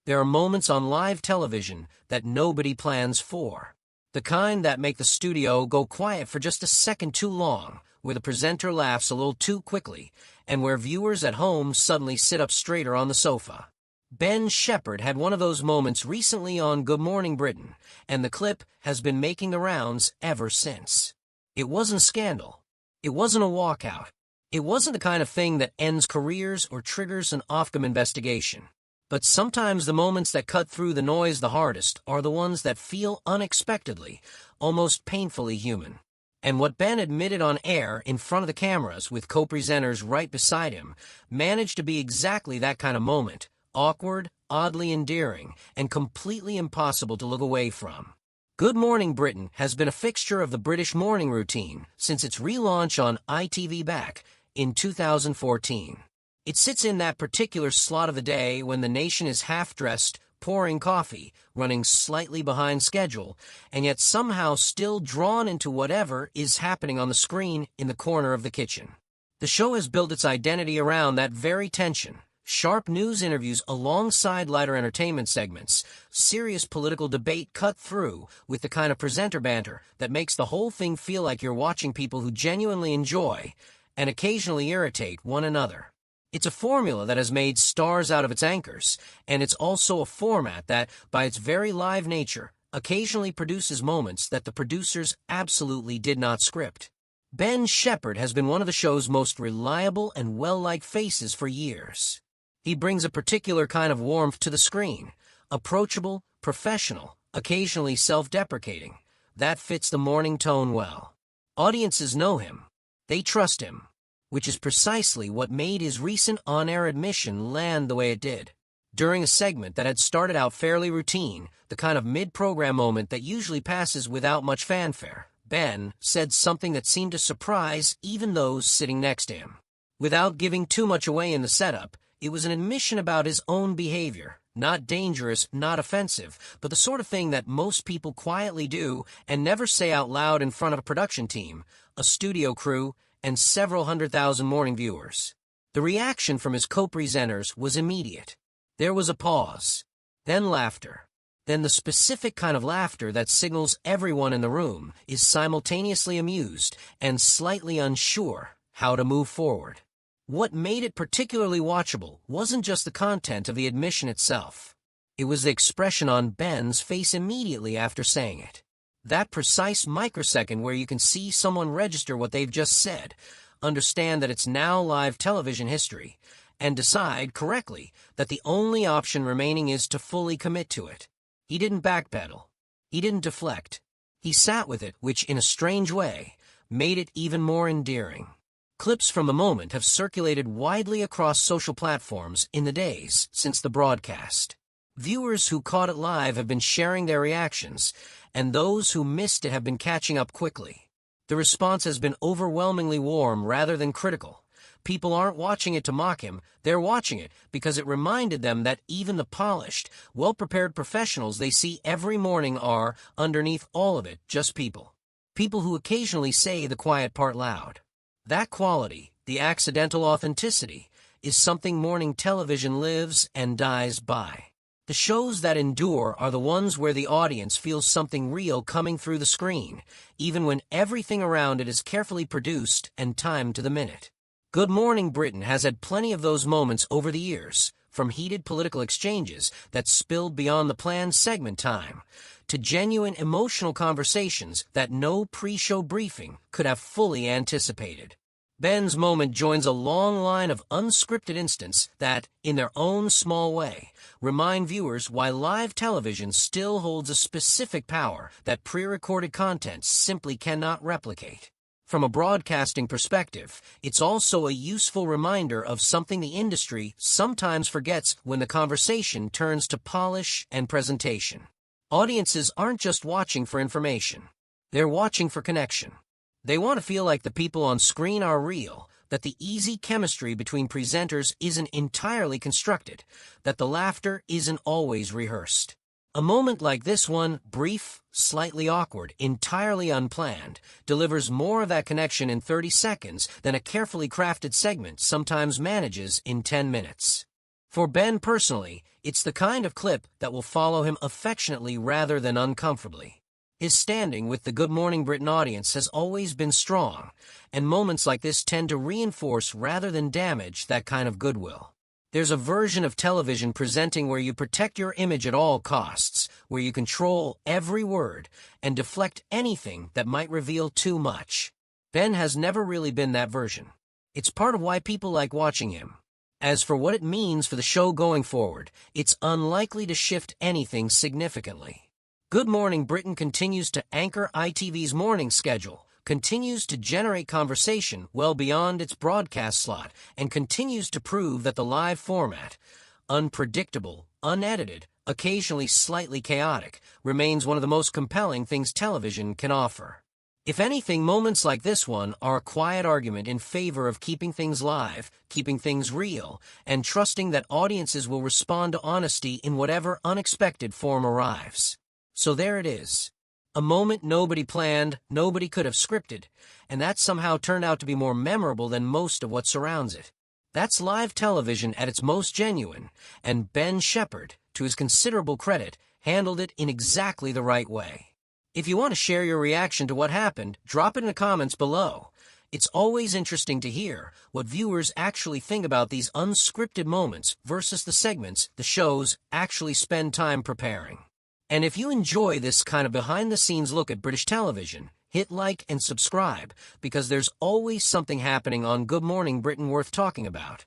There are moments on live television that nobody plans for. The kind that make the studio go quiet for just a second too long, where the presenter laughs a little too quickly, and where viewers at home suddenly sit up straighter on the sofa. Ben Shephard had one of those moments recently on Good Morning Britain, and the clip has been making the rounds ever since. It wasn't a scandal. It wasn't a walkout. It wasn't the kind of thing that ends careers or triggers an Ofcom investigation. But sometimes the moments that cut through the noise the hardest are the ones that feel unexpectedly, almost painfully human. And what Ben admitted on air in front of the cameras with co-presenters right beside him managed to be exactly that kind of moment. Awkward, oddly endearing, and completely impossible to look away from. Good Morning Britain has been a fixture of the British morning routine since its relaunch on ITV back in 2014. It sits in that particular slot of the day when the nation is half-dressed, pouring coffee, running slightly behind schedule, and yet somehow still drawn into whatever is happening on the screen in the corner of the kitchen. The show has built its identity around that very tension. Sharp news interviews alongside lighter entertainment segments, serious political debate cut through with the kind of presenter banter that makes the whole thing feel like you're watching people who genuinely enjoy and occasionally irritate one another. It's a formula that has made stars out of its anchors, and it's also a format that, by its very live nature, occasionally produces moments that the producers absolutely did not script. Ben Shephard has been one of the show's most reliable and well-liked faces for years. He brings a particular kind of warmth to the screen, approachable, professional, occasionally self-deprecating. That fits the morning tone well. Audiences know him. They trust him, which is precisely what made his recent on-air admission land the way it did. During a segment that had started out fairly routine, the kind of mid-program moment that usually passes without much fanfare, Ben said something that seemed to surprise even those sitting next to him. Without giving too much away in the setup, it was an admission about his own behavior, not dangerous, not offensive, but the sort of thing that most people quietly do and never say out loud in front of a production team, a studio crew, and several 100,000 morning viewers. The reaction from his co-presenters was immediate. There was a pause, then laughter, then the specific kind of laughter that signals everyone in the room is simultaneously amused and slightly unsure how to move forward. What made it particularly watchable wasn't just the content of the admission itself. It was the expression on Ben's face immediately after saying it. That precise microsecond where you can see someone register what they've just said, understand that it's now live television history, and decide correctly that the only option remaining is to fully commit to it. He didn't backpedal. He didn't deflect. He sat with it, which in a strange way made it even more endearing. Clips from the moment have circulated widely across social platforms in the days since the broadcast. Viewers who caught it live have been sharing their reactions, and those who missed it have been catching up quickly. The response has been overwhelmingly warm rather than critical. People aren't watching it to mock him, they're watching it because it reminded them that even the polished, well-prepared professionals they see every morning are, underneath all of it, just people. People who occasionally say the quiet part loud. That quality, the accidental authenticity, is something morning television lives and dies by. The shows that endure are the ones where the audience feels something real coming through the screen, even when everything around it is carefully produced and timed to the minute. Good Morning Britain has had plenty of those moments over the years, from heated political exchanges that spilled beyond the planned segment time, to genuine emotional conversations that no pre-show briefing could have fully anticipated. Ben's moment joins a long line of unscripted incidents that, in their own small way, remind viewers why live television still holds a specific power that pre-recorded content simply cannot replicate. From a broadcasting perspective, it's also a useful reminder of something the industry sometimes forgets when the conversation turns to polish and presentation. Audiences aren't just watching for information. They're watching for connection. They want to feel like the people on screen are real, that the easy chemistry between presenters isn't entirely constructed, that the laughter isn't always rehearsed. A moment like this one, brief, slightly awkward, entirely unplanned, delivers more of that connection in 30 seconds than a carefully crafted segment sometimes manages in 10 minutes. For Ben personally, it's the kind of clip that will follow him affectionately rather than uncomfortably. His standing with the Good Morning Britain audience has always been strong, and moments like this tend to reinforce rather than damage that kind of goodwill. There's a version of television presenting where you protect your image at all costs, where you control every word and deflect anything that might reveal too much. Ben has never really been that version. It's part of why people like watching him. As for what it means for the show going forward, it's unlikely to shift anything significantly. Good Morning Britain continues to anchor ITV's morning schedule, continues to generate conversation well beyond its broadcast slot, and continues to prove that the live format, unpredictable, unedited, occasionally slightly chaotic, remains one of the most compelling things television can offer. If anything, moments like this one are a quiet argument in favor of keeping things live, keeping things real, and trusting that audiences will respond to honesty in whatever unexpected form arrives. So there it is. A moment nobody planned, nobody could have scripted, and that somehow turned out to be more memorable than most of what surrounds it. That's live television at its most genuine, and Ben Shephard, to his considerable credit, handled it in exactly the right way. If you want to share your reaction to what happened, drop it in the comments below. It's always interesting to hear what viewers actually think about these unscripted moments versus the segments the shows actually spend time preparing. And if you enjoy this kind of behind-the-scenes look at British television, hit like and subscribe, because there's always something happening on Good Morning Britain worth talking about.